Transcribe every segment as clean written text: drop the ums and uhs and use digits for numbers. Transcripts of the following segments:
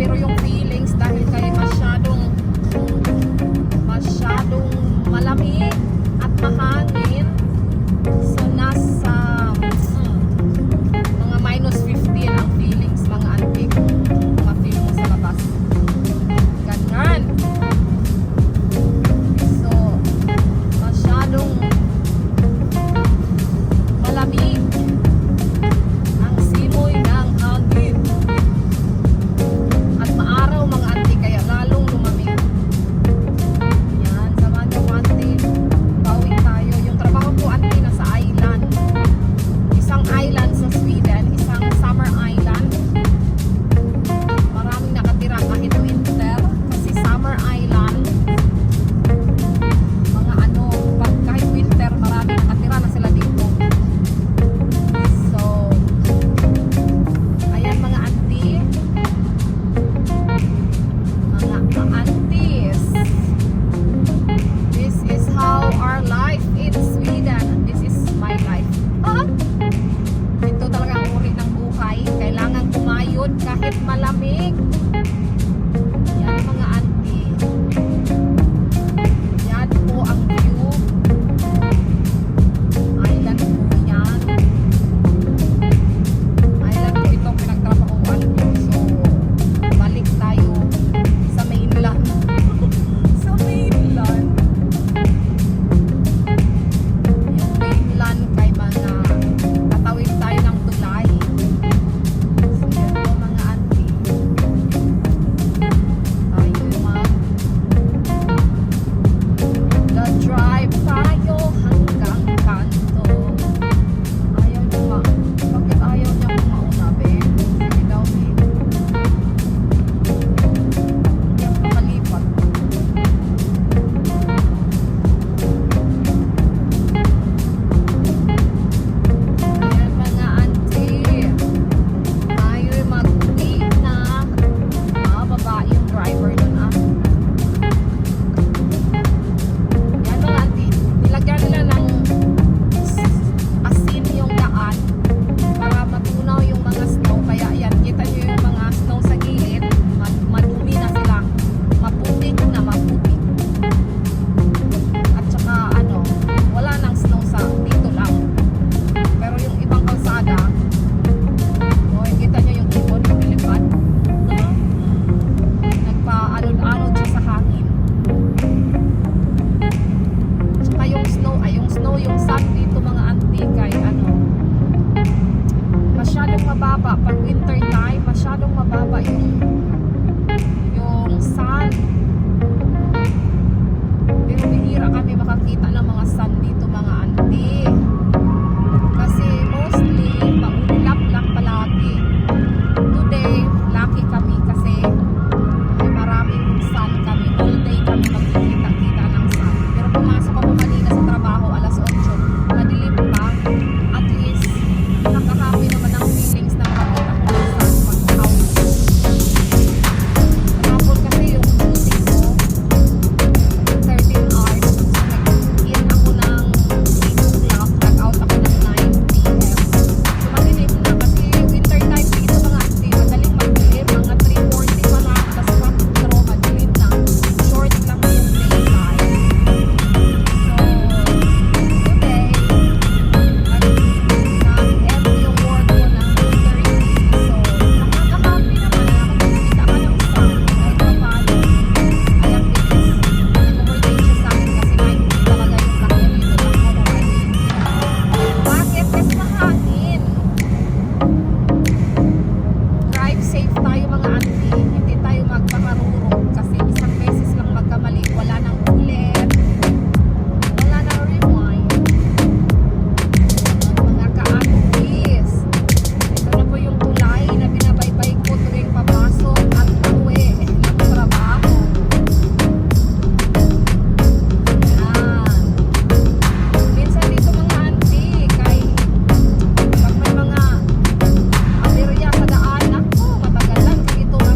Pero yung feelings dahil kay masyadong malamig at mahangin, so nasa mga -15 ang feelings mga auntie kung ma-feel mo sa labas. Ganyan. So masyadong malamig ang simoy ng hangin at maaraw mga auntie, kaya lalong lumamig. Yan, samahan niyo po auntie, bawi tayo. Yung trabaho ko auntie nasa island, isang island sa Sweden, isang summer island. Maraming nakatira kahit winter, kasi summer island mga ano, pag kahit winter maraming nakatira na sila dito. So ayan mga auntie, mga aunties, this is how our life in Sweden. This is my life. Ito talaga ang uri ng buhay. Kailangan kumayod kahit malamig. Yan mga auntie. Yan po ang view. Island po yan. Island po itong pinagtrabahuan ko. So, balik tayo sa mainland. Sa mainland. Yung mainland kay mga tatawid tayo ng tulay. So, yan po mga auntie. Tayo mag-drive tayo hanggang kanto. Ayaw niyo bakit ayaw niya kung mauna, be? Sige daw, be. Hindi ako makalipat. Ayan mga auntie, tayo'y mag-uwi na. Babae yung driver nun Yan mga auntie, nilagyan nila ng asin yung daan para matunaw yung mga snow. Kaya yan, kita nyo yung mga snow sa gilid, madumi na sila, maputik na maputik. At saka ano, wala nang snow sa dito lang. Pero yung ibang kalsada, kita nyo yung ibon, yung ilipad, nagpa-anod-anod siya sa hangin. Tsaka yung snow, yung sun dito mga auntie, kay ano, masyadong mababa. Pag winter time, masyadong mababa yung sun. Pero bihira kami makakita ng mga sun dito mga auntie. Kasi mostly, maulap lang palagi. Today, lucky kami kasi may maraming sun kami. All day kami magkikita-kita ng sun. Pero pumasok ako kanina sa trabaho, alas 8. Madilim pa. At least, nakaka-happy naman ang feelings na makakita ko ng sun pag-out. Kahapon kasi yung duty ko, 13 hours. Nag-in ako ng 8 o'clock. Nag-out ako ng 9 p.m. So, madilim na kasi winter time dito mga auntie. Madaling magdilim. Mga 3:40 pa lang. Tapos 4, madilim na. Short lang yung daytime. So, today, nag-end yung work ko ng 2:30. So, nakaka-happy naman na nakakita ka ng sun. Kahit pa paano. Alam din, nag-overtake siya sa akin kasi 90 talaga yung takbo dito ng Hawaii. Bakit? Kasi mahangin. Drive safe tayo mga auntie. Hindi tayo magpamarurog kasi isang beses lang magkamali. Wala nang ulit. Wala nang rewind. Mga ka-aunties, ito na po yung tulay na binabaybay ko tuwing papasok at uwi ng trabaho. Yan. Minsan dito mga auntie, kay pag may mga aberya sa daan, ako, matagalan. Ito nga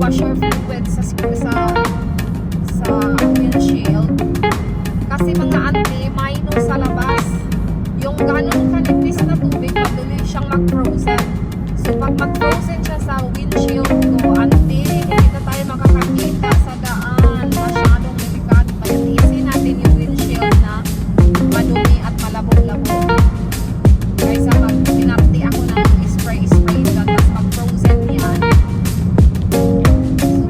washer fluid sa windshield. Kasi mga auntie, minus sa labas. Yung ganun kanipis na tubig, matuloy siyang mag-frozen. So pag mag-frozen siya sa windshield ko, auntie, hindi na tayo makakakita sa daan. Masyadong delikado. Kaya tiisin natin yung windshield na madumi at malabong-labong. Kaysa pinapti ako ng spray-spray dyan, tapos pag-frozen yan. So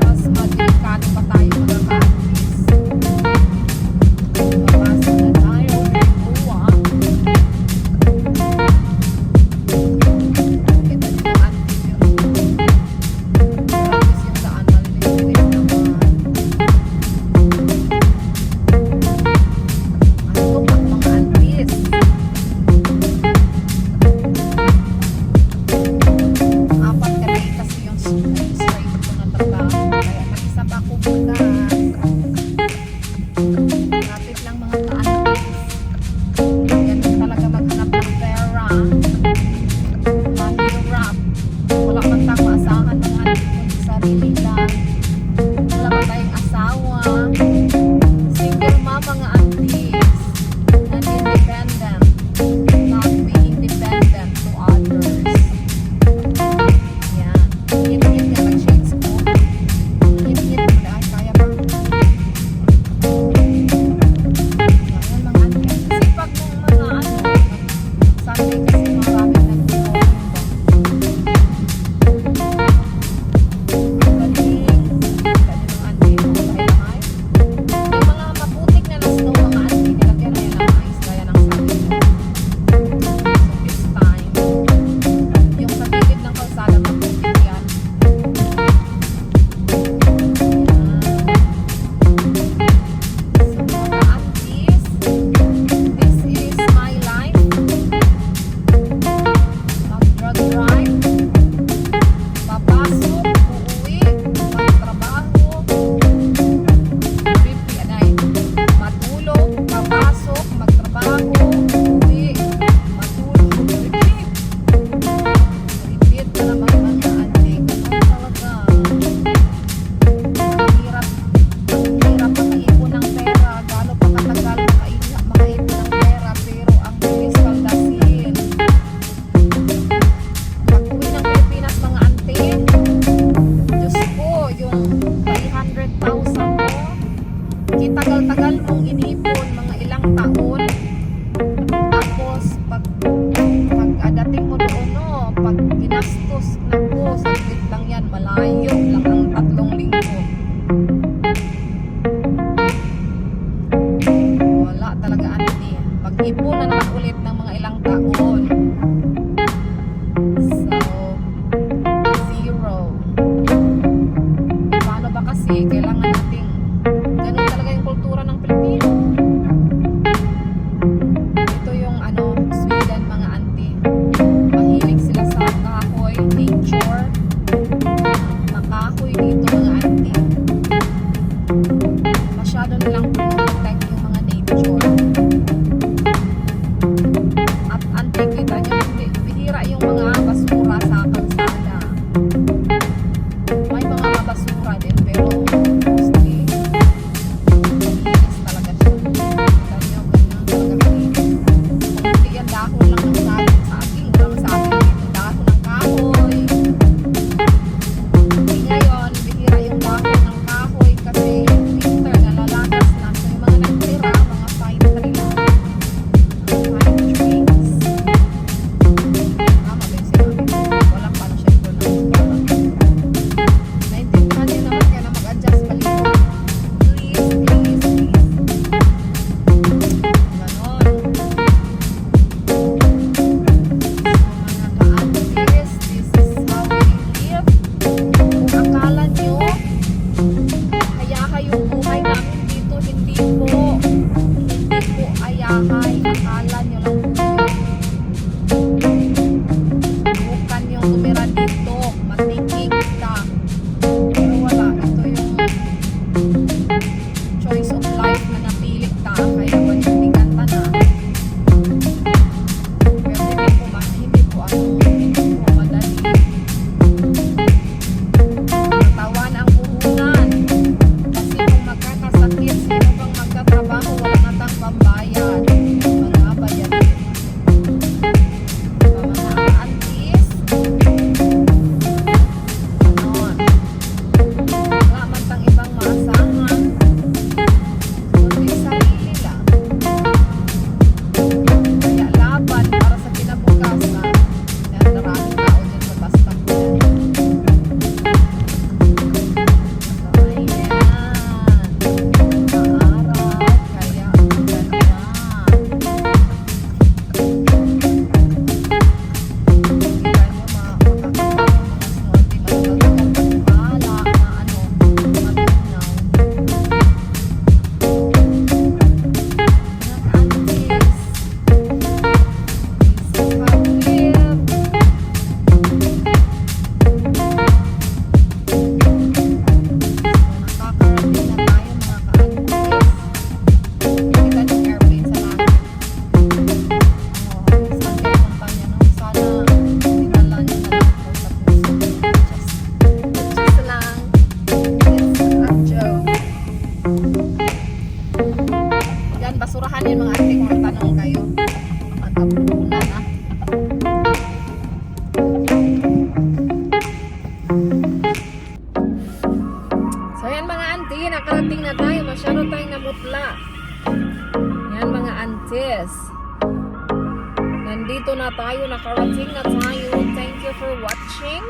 tayo. Nakarating na tayo. Thank you for watching.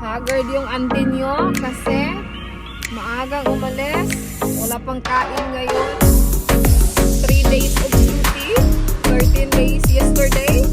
Haggard yung auntie nyo kasi maagang umalis. Wala pang kain ngayon. 3 days of duty. 13 days yesterday.